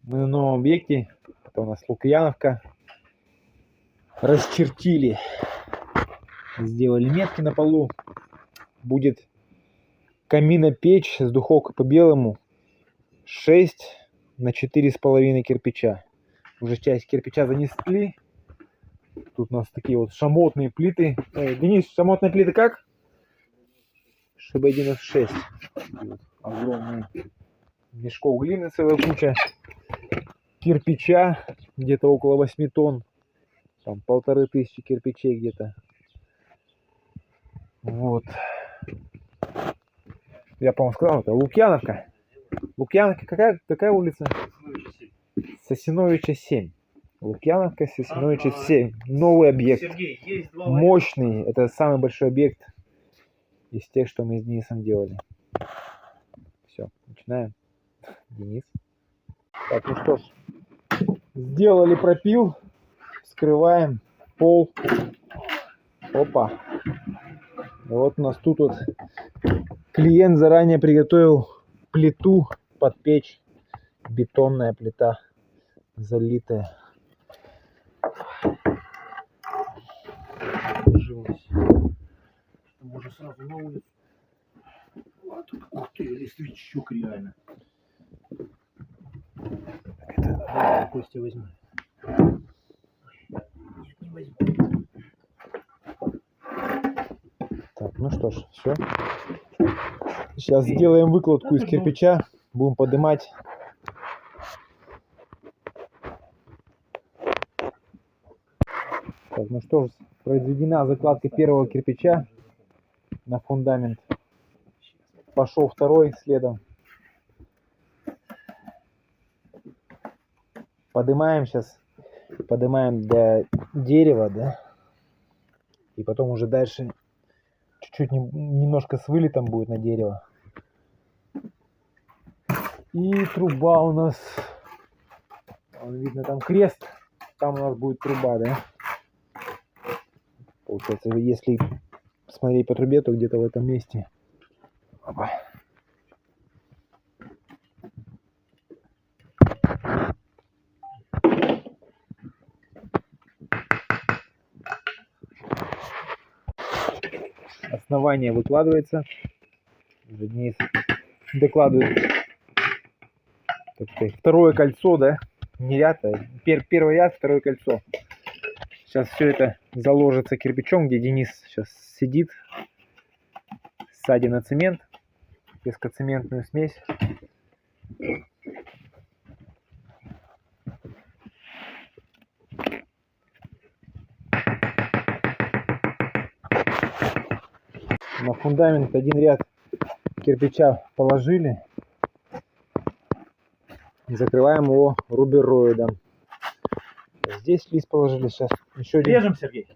Мы на новом объекте. Это у нас Лукьяновка. Расчертили. Сделали метки на полу. Будет каминопечь с духовкой по-белому. 6 на 4,5 кирпича. Уже часть кирпича занесли. Тут у нас такие вот шамотные плиты. Денис, шамотные плиты как? Чтобы 1,6. Огромные. Мешков глины целая куча. Кирпича где-то около 8 тонн. Там 1500 кирпичей где-то. Вот. Я, по-моему, сказал, это Лукьяновка. Лукьяновка какая улица? Сосиновича 7. Лукьяновка, Сосиновича 7. Новый объект. Сергей, есть два Мощный. Это самый большой объект из тех, что мы с Денисом делали. Все, начинаем. Денис. Так, ну что ж. Сделали пропил. Вскрываем пол. Опа. И вот у нас тут вот клиент заранее приготовил плиту под печь. Бетонная плита, залитая. Можно сразу на улицу. Ух ты, листвичок реально. Это... Костя возьми. Нет, не возьму. Так, ну что ж, все. Сейчас сделаем выкладку из кирпича. Будем поднимать. Так, ну что ж, произведена закладка первого кирпича на фундамент. Пошел второй следом. Поднимаем сейчас. Поднимаем до дерева, да? И потом уже дальше чуть-чуть немножко с вылетом будет на дерево. И труба у нас, видно там крест, там у нас будет труба, да? Получается, если смотреть по трубе, то где-то в этом месте. Опа. Основание выкладывается. Уже Денис докладывает. Так сказать, второе кольцо, да? Не ряд, а первый ряд, второе кольцо. Сейчас все это заложится кирпичом, где Денис сейчас сидит. Сзади на цемент. Пескоцементную смесь. На фундамент один ряд кирпича положили. И закрываем его рубероидом. Здесь лист положили. Сейчас еще один. Режем, Сергей.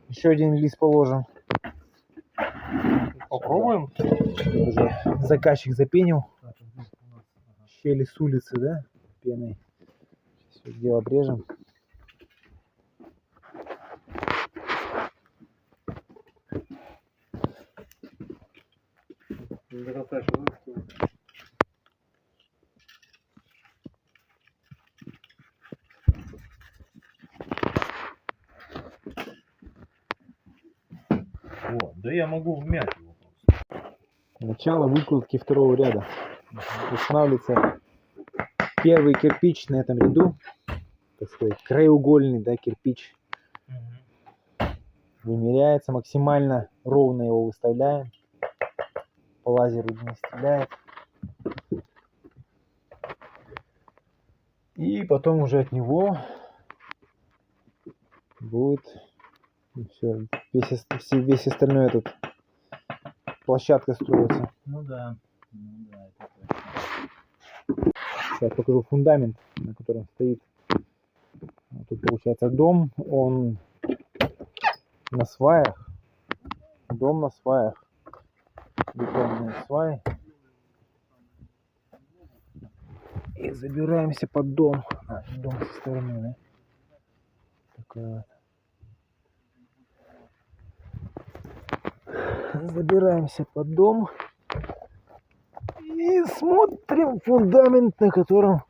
Еще один лист положим. Попробуем. Уже заказчик запенил. Щели с улицы, да? Пеной. Все дело обрежем. Вот, да я могу вмять его. Начало выкладки второго ряда. Устанавливается первый кирпич на этом ряду. Так сказать, краеугольный, да, кирпич. Вымеряется максимально ровно, его выставляем. По лазеру не стреляет. И потом уже от него будет все, весь остальной этот площадка строится. Ну да. Это точно. Сейчас покажу фундамент, на котором стоит. Тут получается дом, он на сваях. Дом на сваях. Бетонные сваи. И забираемся под дом. Дом со стороны, да? Такая вот. Забираемся под дом. И смотрим фундамент, на котором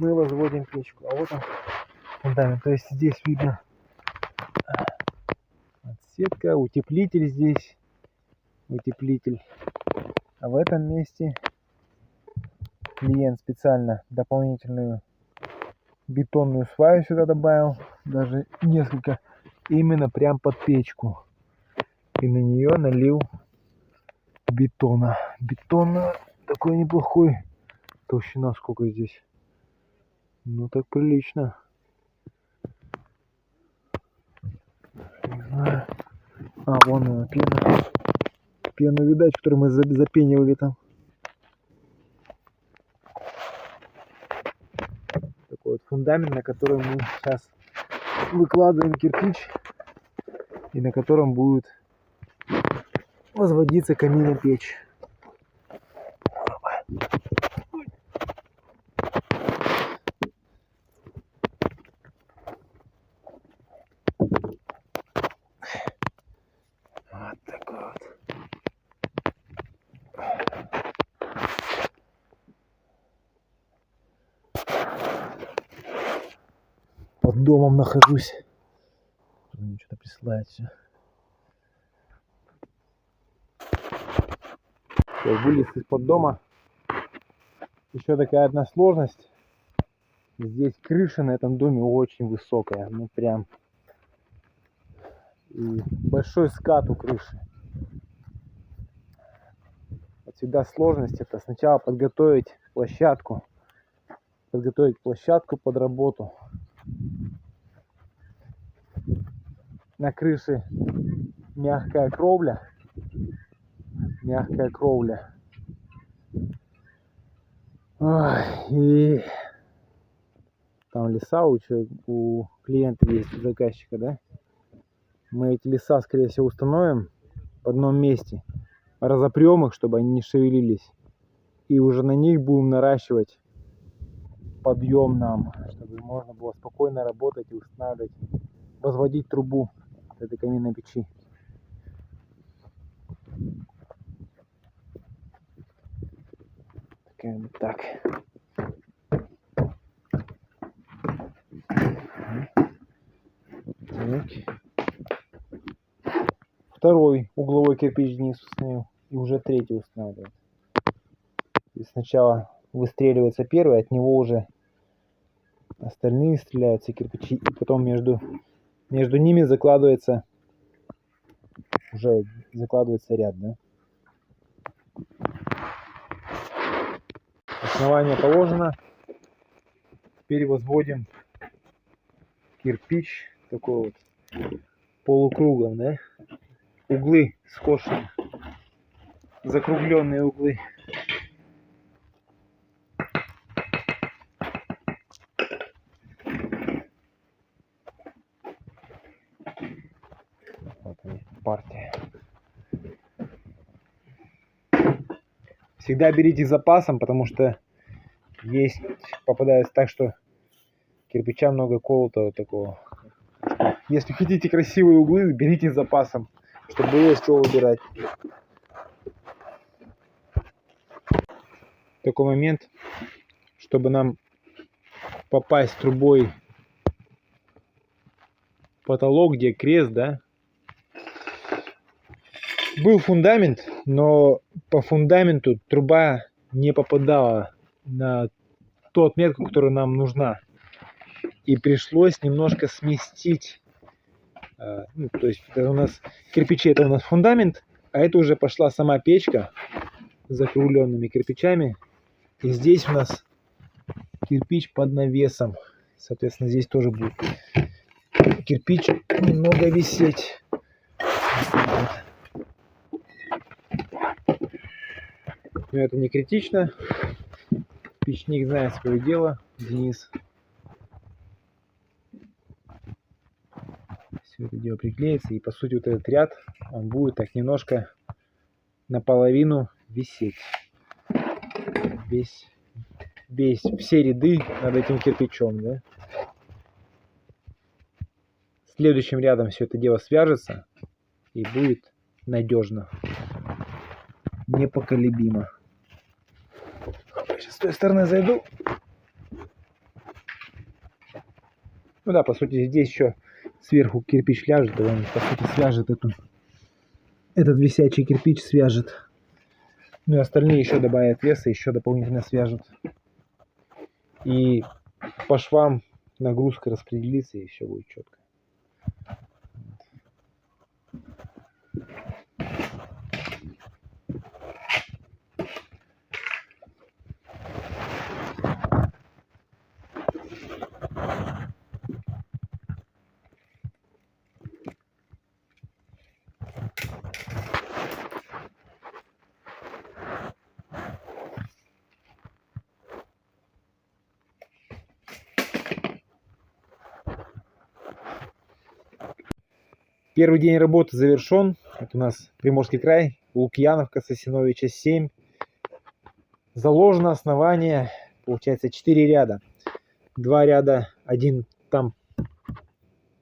мы возводим печку. А вот он фундамент. То есть здесь видно отсетка, утеплитель здесь. Утеплитель. А в этом месте клиент специально дополнительную бетонную сваю сюда добавил. Даже несколько. Именно прям под печку. И на нее налил бетона. Бетона такой неплохой. Толщина сколько здесь? Ну так прилично. Не знаю. А, вон она, пена. Пену, видать, которую мы запенивали там. Такой вот фундамент, на который мы сейчас выкладываем кирпич. И на котором будет возводиться каминопечь. Вот такой вот. Под домом нахожусь. Мне что-то присылает все. Вылез из-под дома. Еще такая одна сложность. Здесь крыша на этом доме очень высокая. Ну прям. И большой скат у крыши. Вот всегда сложность это сначала подготовить площадку. Подготовить площадку под работу. На крыше мягкая кровля. Мягкая кровля. Ой, и там леса у клиента есть, у заказчика, да? Мы эти леса, скорее всего, установим в одном месте. Разопрем их, чтобы они не шевелились. И уже на них будем наращивать подъем нам, чтобы можно было спокойно работать и устанавливать, возводить трубу от этой каминной печи. Так. Второй угловой кирпич Денис установил. И уже третий устанавливает. И сначала выстреливается первый, от него уже остальные стреляются кирпичи. И потом между ними закладывается ряд, да? Основание положено. Теперь возводим кирпич такой вот полукругом, да? Углы скошены, закругленные углы. Вот они, партия. Всегда берите с запасом, потому что попадается так, что кирпича много колотого такого. Если хотите красивые углы, берите с запасом, чтобы было из чего выбирать. Такой момент, чтобы нам попасть трубой в потолок, где крест, да? Был фундамент, но по фундаменту труба не попадала на ту отметку, которая нам нужна. И пришлось немножко сместить. Ну, то есть это у нас кирпичи, это у нас фундамент, а это уже пошла сама печка с закругленными кирпичами. И здесь у нас кирпич под навесом. Соответственно, здесь тоже будет кирпич немного висеть. Но это не критично. Печник знает свое дело. Денис. Все это дело приклеится. И по сути вот этот ряд, он будет так немножко наполовину висеть. Все ряды над этим кирпичом, да? Следующим рядом все это дело свяжется и будет надежно, непоколебимо. Сейчас с той стороны зайду. Ну да, по сути, здесь еще сверху кирпич ляжет, и он, по сути, свяжет этот висячий кирпич свяжет. Ну и остальные еще добавят веса, еще дополнительно свяжут. И по швам нагрузка распределится, и все будет четко. Первый день работы завершен. Это у нас Приморский край, Лукьяновка, Сосиновича 7. Заложено основание, получается, 4 ряда. 2 ряда, один там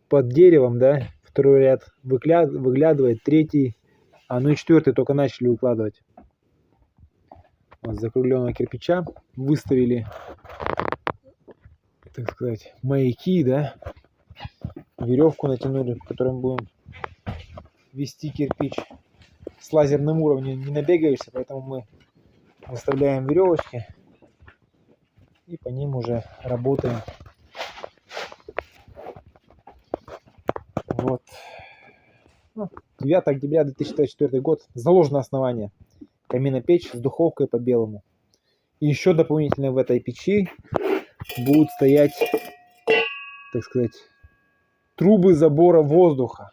под деревом, да, второй ряд выглядывает, третий, ну и четвертый только начали укладывать. Вот, с закругленного кирпича выставили, так сказать, маяки, да, веревку натянули, по которой мы будем вести кирпич. С лазерным уровнем не набегаешься, поэтому мы выставляем веревочки и по ним уже работаем. Вот. 9 октября 2024 год. Заложено основание. Каминопечь с духовкой по белому. И еще дополнительно в этой печи будут стоять, так сказать, трубы забора воздуха.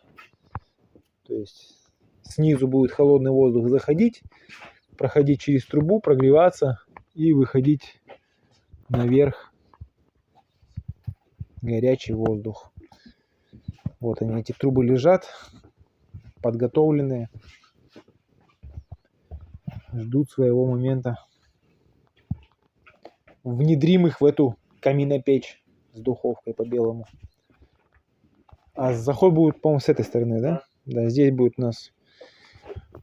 То есть снизу будет холодный воздух заходить, проходить через трубу, прогреваться и выходить наверх горячий воздух. Вот они, эти трубы лежат, подготовленные, ждут своего момента. Внедрим их в эту каминопечь с духовкой по белому. А заход будет, по-моему, с этой стороны, да? Да, здесь будет у нас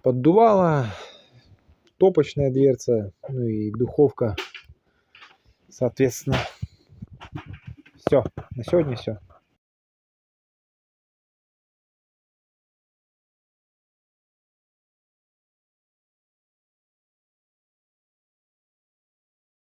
поддувало, топочная дверца, ну и духовка, соответственно. Все, на сегодня все.